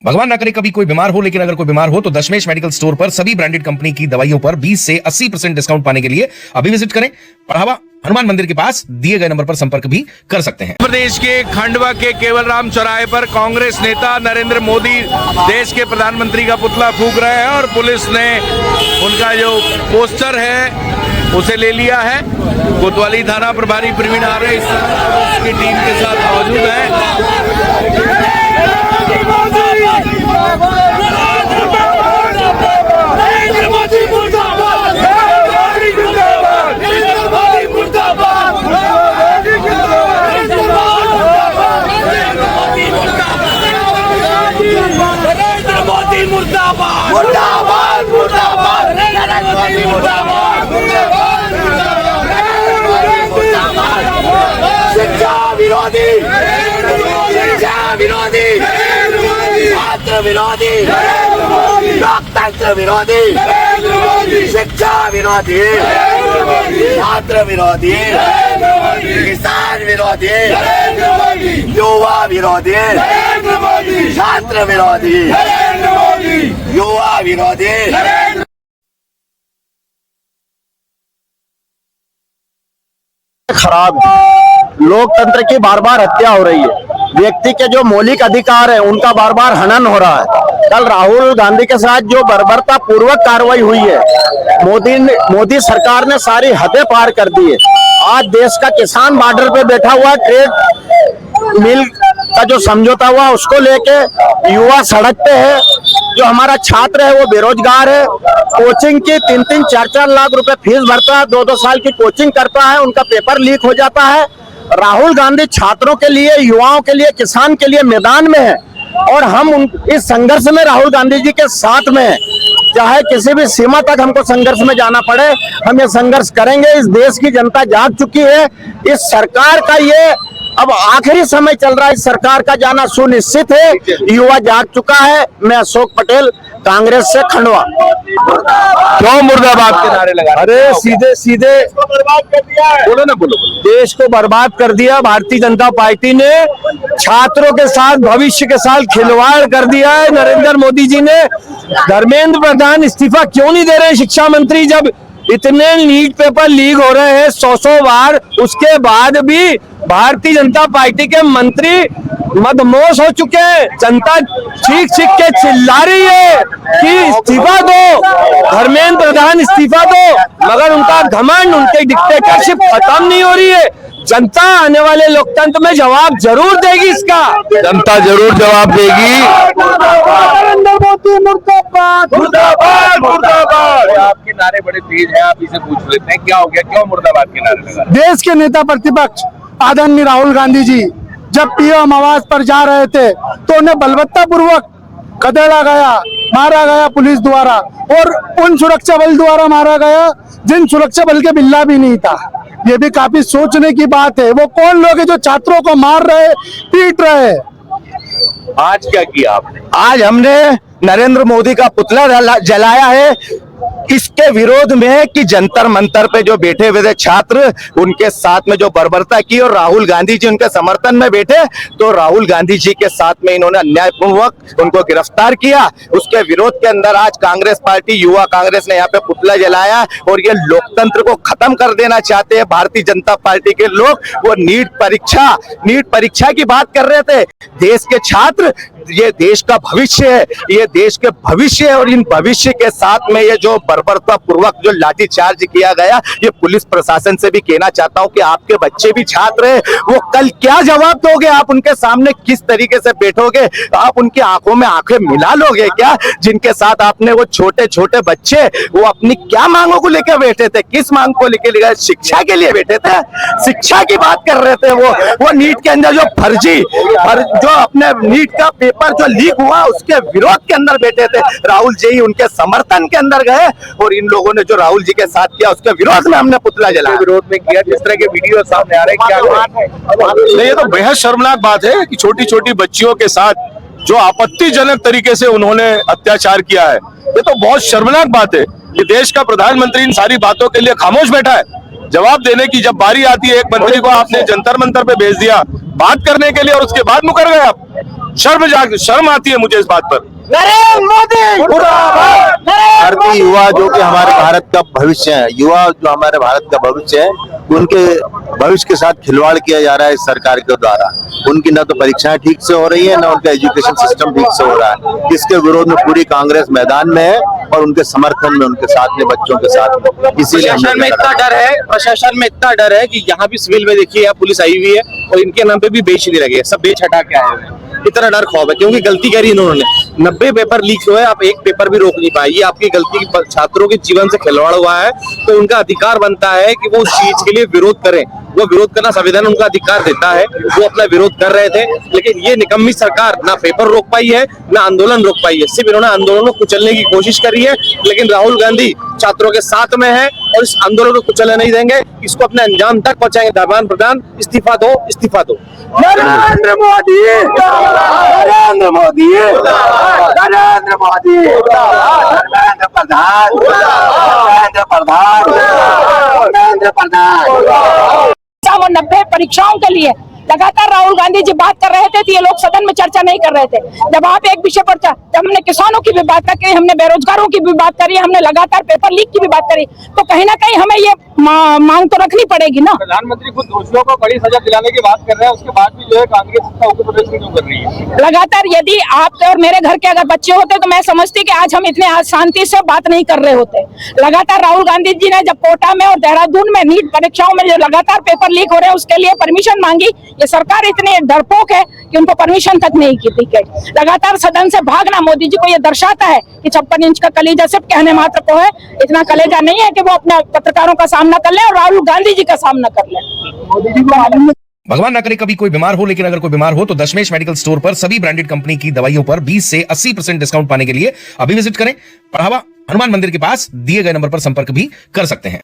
भगवान ना करे कभी कोई बीमार हो, लेकिन अगर कोई बीमार हो तो दशमेश मेडिकल स्टोर पर सभी ब्रांडेड कंपनी की दवाइयों पर 20 से 80% डिस्काउंट पाने के लिए अभी विजिट करें। पढ़ावा हनुमान मंदिर के पास दिए गए नंबर पर संपर्क भी कर सकते हैं। प्रदेश के खंडवा के केवलराम चौराहे पर कांग्रेस नेता नरेंद्र मोदी देश के प्रधानमंत्री का पुतला फूंक रहे हैं और पुलिस ने उनका जो पोस्टर है उसे ले लिया है। कोतवाली थाना प्रभारी प्रवीण आर्य की टीम के साथ मौजूद है। शिक्षा विरोधी, शिक्षा विरोधी, छात्र विरोधी, लोकतंत्र विरोधी, शिक्षा विरोधी, छात्र विरोधी, किसान विरोधी, युवा विरोधी, छात्र विरोधी, युवा विरोधी। खराब है। लोकतंत्र की बार बार हत्या हो रही है। व्यक्ति के जो मौलिक अधिकार है उनका बार बार हनन हो रहा है। कल राहुल गांधी के साथ जो बर्बरता पूर्वक कार्रवाई हुई है, मोदी सरकार ने सारी हदें पार कर दी है। आज देश का किसान बॉर्डर पे बैठा हुआ, ट्रेड मिल का जो समझौता हुआ उसको लेके युवा सड़क पे है। जो हमारा छात्र है वो बेरोजगार है। कोचिंग की 3-3, 4-4 लाख रुपए फीस भरता है, 2-2 साल की कोचिंग करता है, उनका पेपर लीक हो जाता है। राहुल गांधी छात्रों के लिए, युवाओं के लिए, किसान के लिए मैदान में है और हम इस संघर्ष में राहुल गांधी जी के साथ में हैं। चाहे किसी भी सीमा तक हमको संघर्ष में जाना पड़े, हम ये संघर्ष करेंगे। इस देश की जनता जाग चुकी है। इस सरकार का ये अब आखिरी समय चल रहा है। इस सरकार का जाना सुनिश्चित है। युवा जाग चुका है। मैं अशोक पटेल, कांग्रेस से खंडवा। क्यों मुर्दाबाद के नारे लगा? अरे सीधे सीधे बर्बाद कर दिया है। बोलो ना, बोलो। देश को बर्बाद कर दिया। भारतीय जनता पार्टी ने छात्रों के साथ, भविष्य के साथ खिलवाड़ कर दिया है। नरेंद्र मोदी जी ने धर्मेंद्र प्रधान इस्तीफा क्यों नहीं दे रहे शिक्षा मंत्री? जब इतने नीट पेपर लीक हो रहे हैं 100 बार, उसके बाद भी भारतीय जनता पार्टी के मंत्री मदमोश हो चुके हैं। जनता चीख चीख के चिल्ला रही है कि इस्तीफा दो, धर्मेंद्र प्रधान इस्तीफा दो, मगर उनका घमंड, उनकी डिक्टेटरशिप खत्म नहीं हो रही है। जनता आने वाले लोकतंत्र में जवाब जरूर देगी। इसका जनता जरूर जवाब देगी। नरेंद्र मोदी मुर्दाबाद, मुर्दाबाद, मुर्दाबाद। आपके नारे बड़े तेज हैं, आप इसे पूछ लेते हैं क्या हो गया, क्यों मुर्दाबाद के नारे लगा? देश के नेता प्रतिपक्ष आदरणीय राहुल गांधी जी जब पीएम आवास पर जा रहे थे तो उन्हें बलवत्ता पूर्वक खदेड़ा गया, मारा गया पुलिस द्वारा, और उन सुरक्षा बल द्वारा मारा गया जिन सुरक्षा बल के बिल्ला भी नहीं था। ये भी काफी सोचने की बात है। वो कौन लोग हैं जो छात्रों को मार रहे, पीट रहे? आज क्या किया आपने? आज हमने नरेंद्र मोदी का पुतला जलाया है इसके विरोध में कि जंतर मंतर पे जो बैठे हुए थे छात्र, उनके साथ में जो बर्बरता की और राहुल गांधी जी उनके समर्थन में बैठे, तो राहुल गांधी जी के साथ में इन्होंने अन्यायपूर्वक उनको गिरफ्तार किया। उसके विरोध के अंदर आज कांग्रेस पार्टी, युवा कांग्रेस ने यहाँ पे पुतला जलाया और ये लोकतंत्र को खत्म कर देना चाहते हैं भारतीय जनता पार्टी के लोग। वो नीट परीक्षा की बात कर रहे थे। देश के छात्र ये देश का भविष्य है, ये देश के भविष्य है, और इन भविष्य के साथ में ये जो बर्बरता पूर्वक जो लाठीचार्ज किया गया, ये पुलिस प्रशासन से भी कहना चाहता हूं कि आपके बच्चे भी छात्र हैं, वो कल क्या जवाब दोगे? आप उनके सामने किस तरीके से बैठोगे? आप उनकी आंखों में आंखें मिला लोगे क्या? जिनके साथ आपने वो छोटे छोटे बच्चे, वो अपनी क्या मांगों को लेकर बैठे थे? किस मांग को लेकर? शिक्षा के लिए बैठे थे, शिक्षा की बात कर रहे थे। वो नीट के अंदर जो जो अपने नीट का पेपर जो लीक हुआ उसके विरोध के अंदर बैठे थे। राहुल जी उनके समर्थन के अंदर गए और इन लोगों ने जो राहुल जी के साथ किया उसके विरोध में हमने पुतला जलाया। विरोध में किया, जिस तरह के वीडियो सामने आ रहे हैं, क्या नहीं, ये तो बेहद शर्मनाक बात है कि छोटी छोटी बच्चियों के साथ जो आपत्तिजनक तरीके से उन्होंने अत्याचार किया है। ये तो बहुत शर्मनाक बात है कि देश का प्रधानमंत्री इन सारी बातों के लिए खामोश बैठा है। जवाब देने की जब बारी आती है, एक मंत्री को आपने जंतर मंतर पे भेज दिया बात करने के लिए और उसके बाद मुकर गए आप। शर्म आती है मुझे इस बात पर। नरेंद्र मोदी मुर्दाबाद। भारतीय युवा जो कि हमारे भारत का भविष्य है, युवा जो हमारे भारत का भविष्य है, उनके भविष्य के साथ खिलवाड़ किया जा रहा है इस सरकार के द्वारा। उनकी न तो परीक्षाएं ठीक से हो रही है, न उनका एजुकेशन सिस्टम ठीक से हो रहा है। इसके विरोध में पूरी कांग्रेस मैदान में है और उनके समर्थन में, उनके साथ में, बच्चों के साथ में। इसीलिए प्रशासन में इतना डर है, प्रशासन में इतना डर है कि यहाँ भी सिविल में देखिए यहाँ पुलिस आई हुई है और इनके नाम पे भी बेच नहीं लगे, सब बेच हटा के आए हुए हैं। इतना डर खौफ है क्योंकि गलती करी इन्होंने। 90 पेपर लीक हुए, आप एक पेपर भी रोक नहीं पाए। ये आपकी गलती, छात्रों के जीवन से खिलवाड़ हुआ है, तो उनका अधिकार बनता है कि वो उस चीज के लिए विरोध करें। वो विरोध करना संविधान उनका अधिकार देता है। वो अपना विरोध कर रहे थे, लेकिन ये निकम्मी सरकार ना पेपर रोक पाई है, ना आंदोलन रोक पाई है। सिर्फ इन्होंने आंदोलन को कुचलने की कोशिश करी है, लेकिन राहुल गांधी छात्रों के साथ में है और इस आंदोलन को कुचलने नहीं देंगे। इसको अपने अंजाम तक पहुंचाएंगे। धर्मेंद्र प्रधान इस्तीफा दो, इस्तीफा दो। नरेंद्र मोदी नरेंद्र मोदी नरेंद्र मोदी धर्मेंद्र प्रधान धर्मेंद्र प्रधान धर्मेंद्र प्रधान। 90 परीक्षाओं के लिए लगातार राहुल गांधी जी बात कर रहे थे, तो ये लोग सदन में चर्चा नहीं कर रहे थे। जब आप एक विषय पर, जब हमने किसानों की भी बात करी, हमने बेरोजगारों की भी बात करी, हमने लगातार पेपर लीक की भी बात करी, तो कहीं ना कहीं हमें ये मांग तो रखनी पड़ेगी ना। प्रधानमंत्री खुद दोषियों को बड़ी सजा दिलाने की बात कर रहे हैं, उसके बाद भी जो है कांग्रेस इसका उत्तर प्रदेश में क्यों कर रही है? लगातार यदि आपके और मेरे घर के अगर बच्चे होते तो मैं समझती कि आज हम इतने शांति से बात नहीं कर रहे होते। लगातार राहुल गांधी जी ने जब कोटा में और देहरादून में नीट परीक्षाओं में जो लगातार पेपर लीक हो रहे हैं उसके लिए परमिशन मांगी। ये सरकार इतनी डरपोक है कि उनको परमिशन तक नहीं की थी। लगातार सदन से भागना मोदी जी को ये दर्शाता है कि 56 इंच का कलेजा सिर्फ कहने मात्र को है, इतना कलेजा नहीं है कि वो अपने पत्रकारों का सामना कर ले और राहुल गांधी जी का सामना कर ले। भगवान ना करे कभी कोई बीमार हो, लेकिन अगर कोई बीमार हो तो दशमेश मेडिकल स्टोर पर सभी ब्रांडेड कंपनी की दवाइयों पर 20 से 80% डिस्काउंट पाने के लिए अभी विजिट करें। पढ़ावा हनुमान मंदिर के पास दिए गए नंबर पर संपर्क भी कर सकते हैं।